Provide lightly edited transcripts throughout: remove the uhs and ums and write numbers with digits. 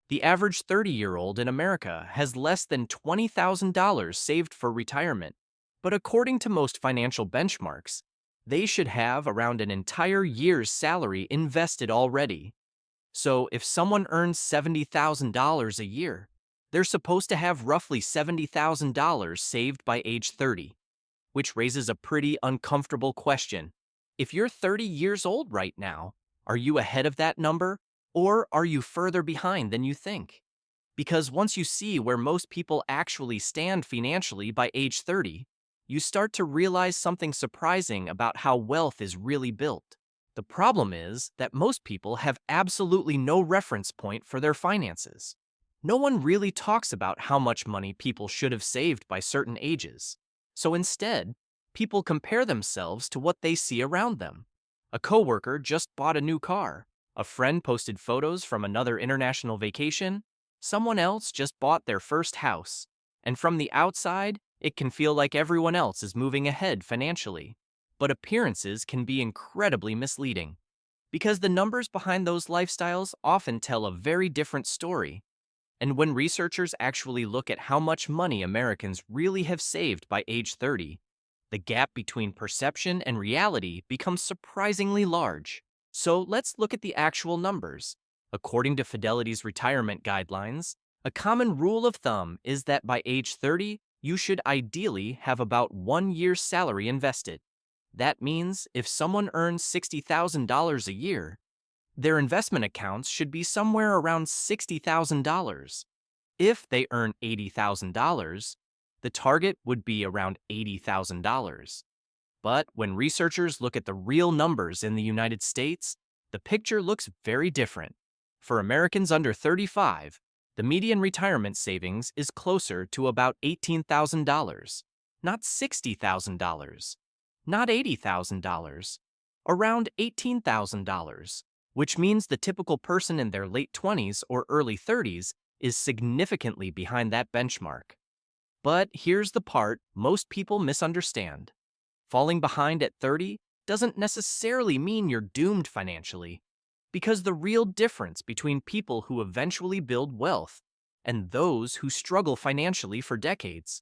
The average 30-year-old in America has less than $20,000 saved for retirement, but according to most financial benchmarks, they should have around an entire year's salary invested already. So if someone earns $70,000 a year, they're supposed to have roughly $70,000 saved by age 30, which raises a pretty uncomfortable question. If you're 30 years old right now, are you ahead of that number, or are you further behind than you think? Because once you see where most people actually stand financially by age 30, you start to realize something surprising about how wealth is really built. The problem is that most people have absolutely no reference point for their finances. No one really talks about how much money people should have saved by certain ages. So instead, people compare themselves to what they see around them. A coworker just bought a new car. A friend posted photos from another international vacation. Someone else just bought their first house. And from the outside, it can feel like everyone else is moving ahead financially. But appearances can be incredibly misleading, because the numbers behind those lifestyles often tell a very different story. And when researchers actually look at how much money Americans really have saved by age 30, the gap between perception and reality becomes surprisingly large. So let's look at the actual numbers. According to Fidelity's retirement guidelines, a common rule of thumb is that by age 30, you should ideally have about 1 year's salary invested. That means if someone earns $60,000 a year, their investment accounts should be somewhere around $60,000. If they earn $80,000, the target would be around $80,000. But when researchers look at the real numbers in the United States, the picture looks very different. For Americans under 35, the median retirement savings is closer to about $18,000, not $60,000, not $80,000, around $18,000, which means the typical person in their late 20s or early 30s is significantly behind that benchmark. But here's the part most people misunderstand. Falling behind at 30 doesn't necessarily mean you're doomed financially, because the real difference between people who eventually build wealth and those who struggle financially for decades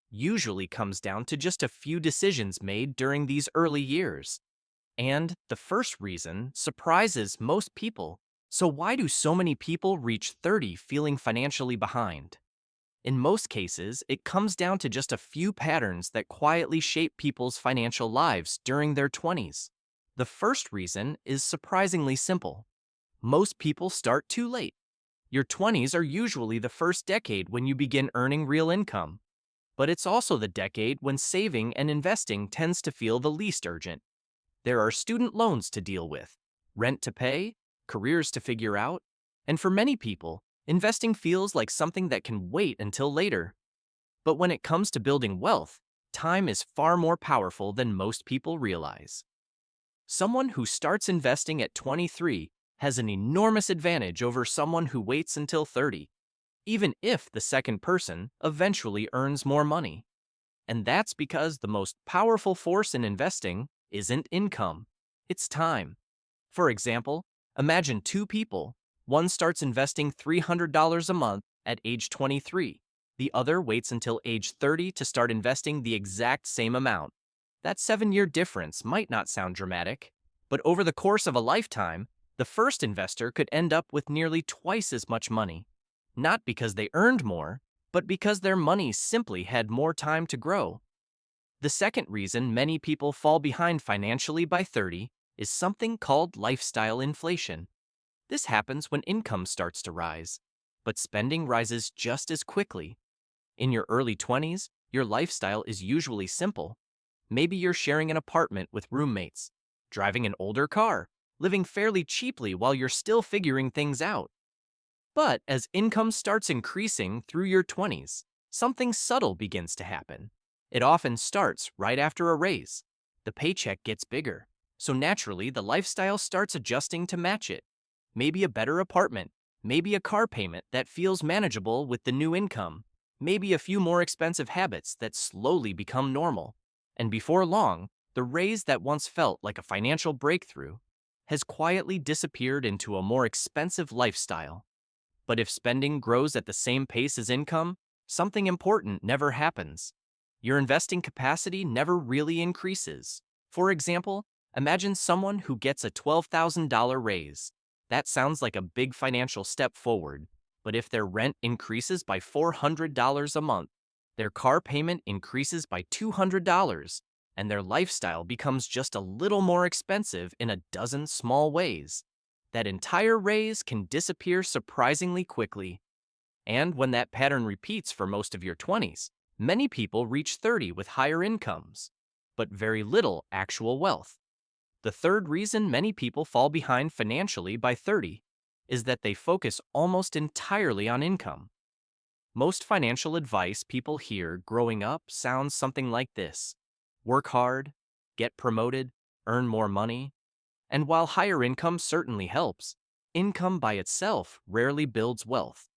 usually comes down to just a few decisions made during these early years. And the first reason surprises most people. So why do so many people reach 30 feeling financially behind? In most cases, it comes down to just a few patterns that quietly shape people's financial lives during their 20s. The first reason is surprisingly simple. Most people start too late. Your 20s are usually the first decade when you begin earning real income. But it's also the decade when saving and investing tends to feel the least urgent. There are student loans to deal with, rent to pay, careers to figure out, and for many people, investing feels like something that can wait until later. But when it comes to building wealth, time is far more powerful than most people realize. Someone who starts investing at 23 has an enormous advantage over someone who waits until 30, even if the second person eventually earns more money. And that's because the most powerful force in investing isn't income, it's time. For example, imagine two people. One starts investing $300 a month at age 23. The other waits until age 30 to start investing the exact same amount. That 7-year difference might not sound dramatic, but over the course of a lifetime, the first investor could end up with nearly twice as much money. Not because they earned more, but because their money simply had more time to grow. The second reason many people fall behind financially by 30 is something called lifestyle inflation. This happens when income starts to rise, but spending rises just as quickly. In your early 20s, your lifestyle is usually simple. Maybe you're sharing an apartment with roommates, driving an older car, living fairly cheaply while you're still figuring things out. But as income starts increasing through your 20s, something subtle begins to happen. It often starts right after a raise. The paycheck gets bigger, so naturally the lifestyle starts adjusting to match it. Maybe a better apartment, maybe a car payment that feels manageable with the new income, maybe a few more expensive habits that slowly become normal. And before long, the raise that once felt like a financial breakthrough has quietly disappeared into a more expensive lifestyle. But if spending grows at the same pace as income, something important never happens. Your investing capacity never really increases. For example, imagine someone who gets a $12,000 raise. That sounds like a big financial step forward, but if their rent increases by $400 a month, their car payment increases by $200, and their lifestyle becomes just a little more expensive in a dozen small ways, that entire raise can disappear surprisingly quickly. And when that pattern repeats for most of your 20s, many people reach 30 with higher incomes, but very little actual wealth. The third reason many people fall behind financially by 30 is that they focus almost entirely on income. Most financial advice people hear growing up sounds something like this: work hard, get promoted, earn more money. And while higher income certainly helps, income by itself rarely builds wealth.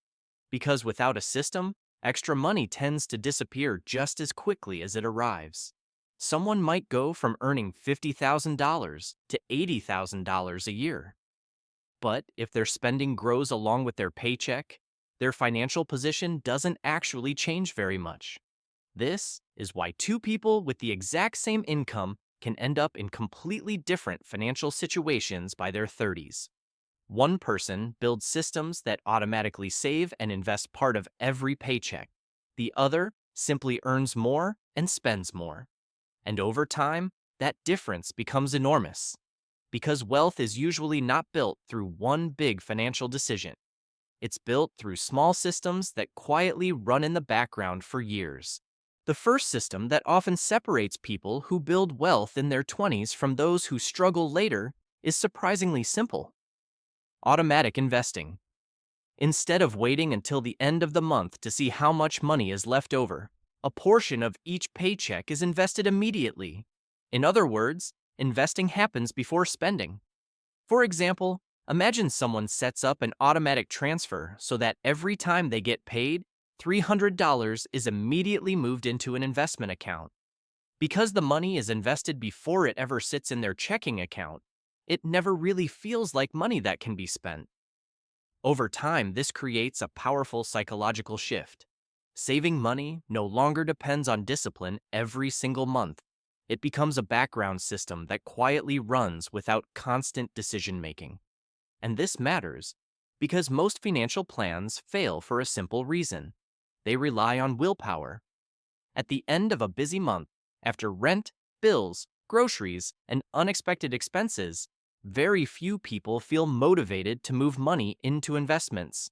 Because without a system, extra money tends to disappear just as quickly as it arrives. Someone might go from earning $50,000 to $80,000 a year. But if their spending grows along with their paycheck, their financial position doesn't actually change very much. This is why two people with the exact same income can end up in completely different financial situations by their 30s. One person builds systems that automatically save and invest part of every paycheck. The other simply earns more and spends more. And over time, that difference becomes enormous. Because wealth is usually not built through one big financial decision. It's built through small systems that quietly run in the background for years. The first system that often separates people who build wealth in their 20s from those who struggle later is surprisingly simple: automatic investing. Instead of waiting until the end of the month to see how much money is left over, a portion of each paycheck is invested immediately. In other words, investing happens before spending. For example, imagine someone sets up an automatic transfer so that every time they get paid, $300 is immediately moved into an investment account. Because the money is invested before it ever sits in their checking account, it never really feels like money that can be spent. Over time, this creates a powerful psychological shift. Saving money no longer depends on discipline every single month. It becomes a background system that quietly runs without constant decision-making. And this matters because most financial plans fail for a simple reason: they rely on willpower. At the end of a busy month, after rent, bills, groceries, and unexpected expenses, very few people feel motivated to move money into investments.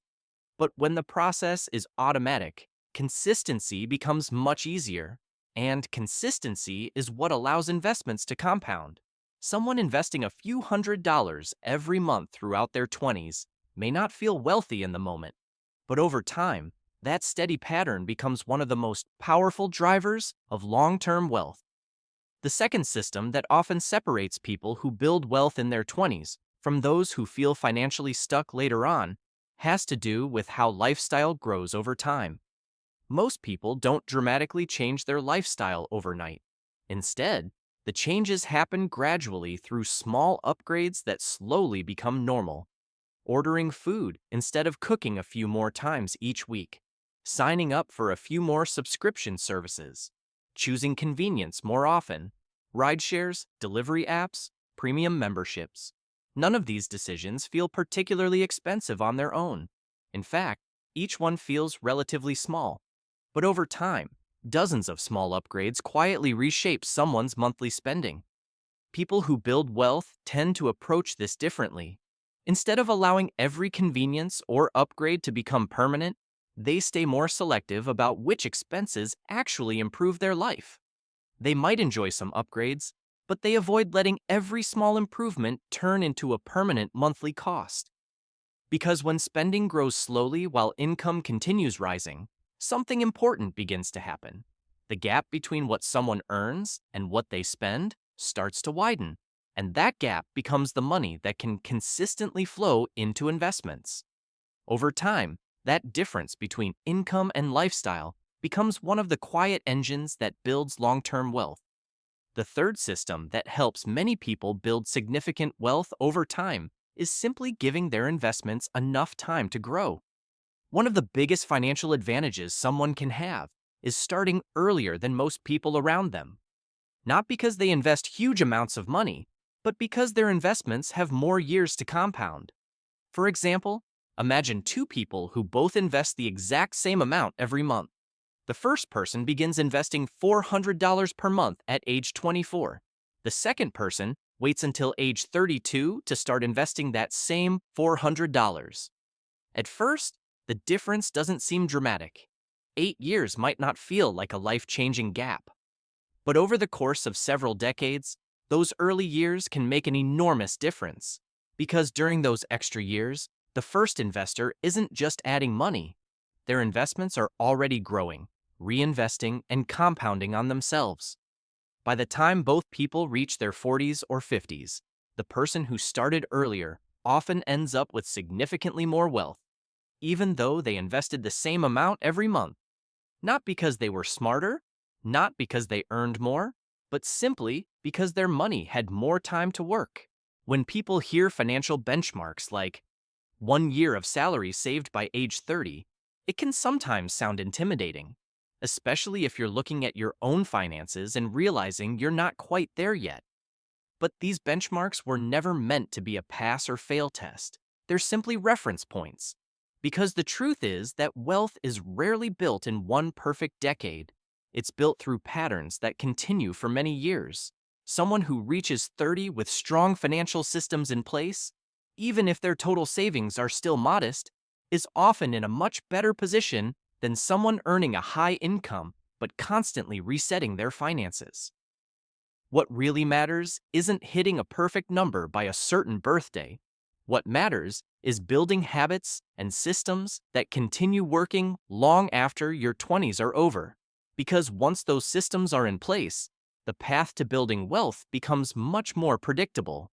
But when the process is automatic, consistency becomes much easier. And consistency is what allows investments to compound. Someone investing a few $100s every month throughout their 20s may not feel wealthy in the moment, but over time, that steady pattern becomes one of the most powerful drivers of long-term wealth. The second system that often separates people who build wealth in their 20s from those who feel financially stuck later on has to do with how lifestyle grows over time. Most people don't dramatically change their lifestyle overnight. Instead, the changes happen gradually through small upgrades that slowly become normal. Ordering food instead of cooking a few more times each week, signing up for a few more subscription services, choosing convenience more often, rideshares, delivery apps, premium memberships. None of these decisions feel particularly expensive on their own. In fact, each one feels relatively small. But over time, dozens of small upgrades quietly reshape someone's monthly spending. People who build wealth tend to approach this differently. Instead of allowing every convenience or upgrade to become permanent, they stay more selective about which expenses actually improve their life. They might enjoy some upgrades, but they avoid letting every small improvement turn into a permanent monthly cost. Because when spending grows slowly while income continues rising, something important begins to happen. The gap between what someone earns and what they spend starts to widen, and that gap becomes the money that can consistently flow into investments. Over time, that difference between income and lifestyle becomes one of the quiet engines that builds long-term wealth. The third system that helps many people build significant wealth over time is simply giving their investments enough time to grow. One of the biggest financial advantages someone can have is starting earlier than most people around them. Not because they invest huge amounts of money, but because their investments have more years to compound. For example, imagine two people who both invest the exact same amount every month. The first person begins investing $400 per month at age 24. The second person waits until age 32 to start investing that same $400. At first, the difference doesn't seem dramatic. 8 years might not feel like a life-changing gap. But over the course of several decades, those early years can make an enormous difference. Because during those extra years, the first investor isn't just adding money. Their investments are already growing, reinvesting, and compounding on themselves. By the time both people reach their 40s or 50s, the person who started earlier often ends up with significantly more wealth, even though they invested the same amount every month. Not because they were smarter, not because they earned more, but simply because their money had more time to work. When people hear financial benchmarks like 1 year of salary saved by age 30, it can sometimes sound intimidating, especially if you're looking at your own finances and realizing you're not quite there yet. But these benchmarks were never meant to be a pass or fail test. They're simply reference points. Because the truth is that wealth is rarely built in one perfect decade. It's built through patterns that continue for many years. Someone who reaches 30 with strong financial systems in place, even if their total savings are still modest, is often in a much better position than someone earning a high income but constantly resetting their finances. What really matters isn't hitting a perfect number by a certain birthday. What matters is building habits and systems that continue working long after your 20s are over. Because once those systems are in place, the path to building wealth becomes much more predictable.